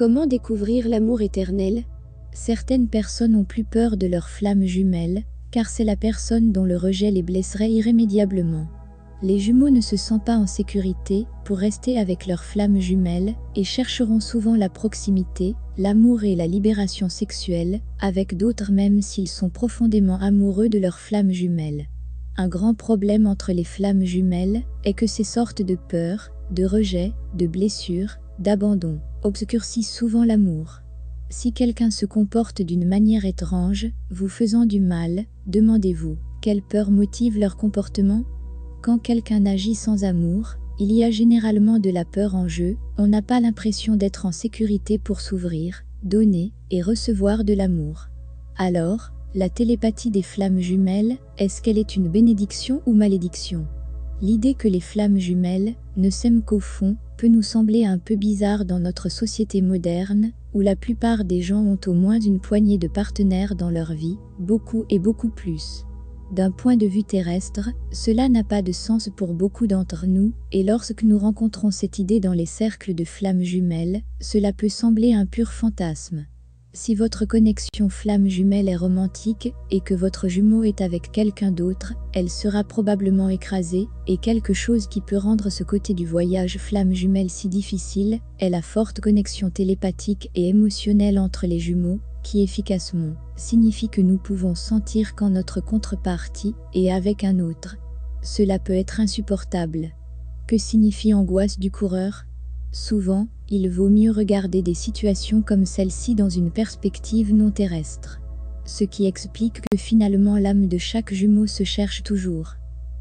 Comment découvrir l'amour éternel? Certaines personnes ont plus peur de leur flamme jumelle, car c'est la personne dont le rejet les blesserait irrémédiablement. Les jumeaux ne se sentent pas en sécurité pour rester avec leur flamme jumelle et chercheront souvent la proximité, l'amour et la libération sexuelle avec d'autres même s'ils sont profondément amoureux de leur flamme jumelle. Un grand problème entre les flammes jumelles est que ces sortes de peurs, de rejet, de blessures, d'abandon obscurcissent souvent l'amour. Si quelqu'un se comporte d'une manière étrange, vous faisant du mal, demandez-vous, quelle peur motive leur comportement? Quand quelqu'un agit sans amour, il y a généralement de la peur en jeu, on n'a pas l'impression d'être en sécurité pour s'ouvrir, donner et recevoir de l'amour. Alors, la télépathie des flammes jumelles, est-ce qu'elle est une bénédiction ou malédiction? L'idée que les flammes jumelles ne s'aiment qu'au fond peut nous sembler un peu bizarre dans notre société moderne, où la plupart des gens ont au moins une poignée de partenaires dans leur vie, beaucoup et beaucoup plus. D'un point de vue terrestre, cela n'a pas de sens pour beaucoup d'entre nous, et lorsque nous rencontrons cette idée dans les cercles de flammes jumelles, cela peut sembler un pur fantasme. Si votre connexion flamme jumelle est romantique et que votre jumeau est avec quelqu'un d'autre, elle sera probablement écrasée, et quelque chose qui peut rendre ce côté du voyage flamme jumelle si difficile est la forte connexion télépathique et émotionnelle entre les jumeaux, qui efficacement signifie que nous pouvons sentir quand notre contrepartie est avec un autre. Cela peut être insupportable. Que signifie angoisse du coureur? Souvent, il vaut mieux regarder des situations comme celle-ci dans une perspective non terrestre. Ce qui explique que finalement l'âme de chaque jumeau se cherche toujours.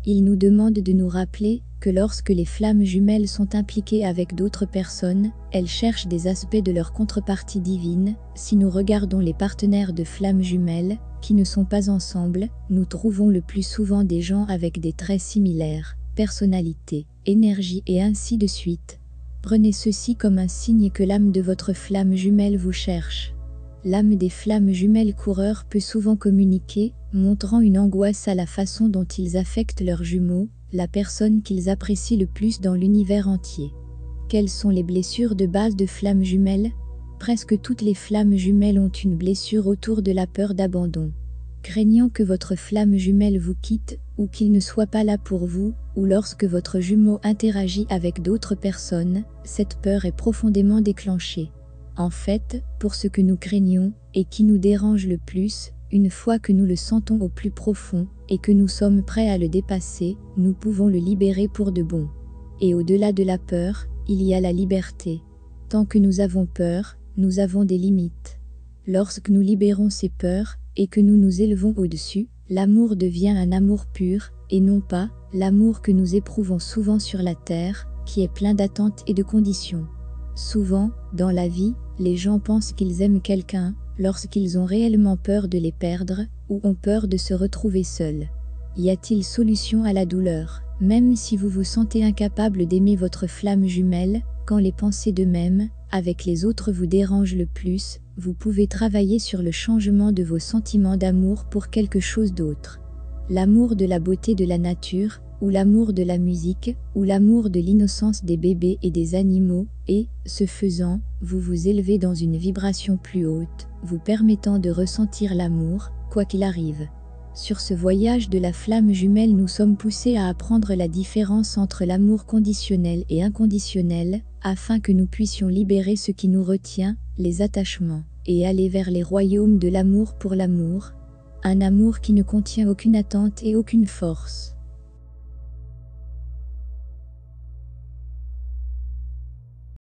Il nous demande de nous rappeler que lorsque les flammes jumelles sont impliquées avec d'autres personnes, elles cherchent des aspects de leur contrepartie divine. Si nous regardons les partenaires de flammes jumelles, qui ne sont pas ensemble, nous trouvons le plus souvent des gens avec des traits similaires, personnalité, énergie et ainsi de suite. Prenez ceci comme un signe que l'âme de votre flamme jumelle vous cherche. L'âme des flammes jumelles coureurs peut souvent communiquer, montrant une angoisse à la façon dont ils affectent leurs jumeaux, la personne qu'ils apprécient le plus dans l'univers entier. Quelles sont les blessures de base de flammes jumelles? Presque toutes les flammes jumelles ont une blessure autour de la peur d'abandon. Craignant que votre flamme jumelle vous quitte, ou qu'il ne soit pas là pour vous, ou lorsque votre jumeau interagit avec d'autres personnes, cette peur est profondément déclenchée. En fait, pour ce que nous craignons, et qui nous dérange le plus, une fois que nous le sentons au plus profond, et que nous sommes prêts à le dépasser, nous pouvons le libérer pour de bon. Et au-delà de la peur, il y a la liberté. Tant que nous avons peur, nous avons des limites. Lorsque nous libérons ces peurs, et que nous nous élevons au-dessus, l'amour devient un amour pur, et non pas l'amour que nous éprouvons souvent sur la terre, qui est plein d'attentes et de conditions. Souvent, dans la vie, les gens pensent qu'ils aiment quelqu'un, lorsqu'ils ont réellement peur de les perdre, ou ont peur de se retrouver seuls. Y a-t-il solution à la douleur? Même si vous vous sentez incapable d'aimer votre flamme jumelle, quand les pensées de même, avec les autres vous dérangent le plus, vous pouvez travailler sur le changement de vos sentiments d'amour pour quelque chose d'autre. L'amour de la beauté de la nature, ou l'amour de la musique, ou l'amour de l'innocence des bébés et des animaux, et, ce faisant, vous vous élevez dans une vibration plus haute, vous permettant de ressentir l'amour, quoi qu'il arrive. Sur ce voyage de la flamme jumelle, nous sommes poussés à apprendre la différence entre l'amour conditionnel et inconditionnel, afin que nous puissions libérer ce qui nous retient, les attachements, et aller vers les royaumes de l'amour pour l'amour, un amour qui ne contient aucune attente et aucune force.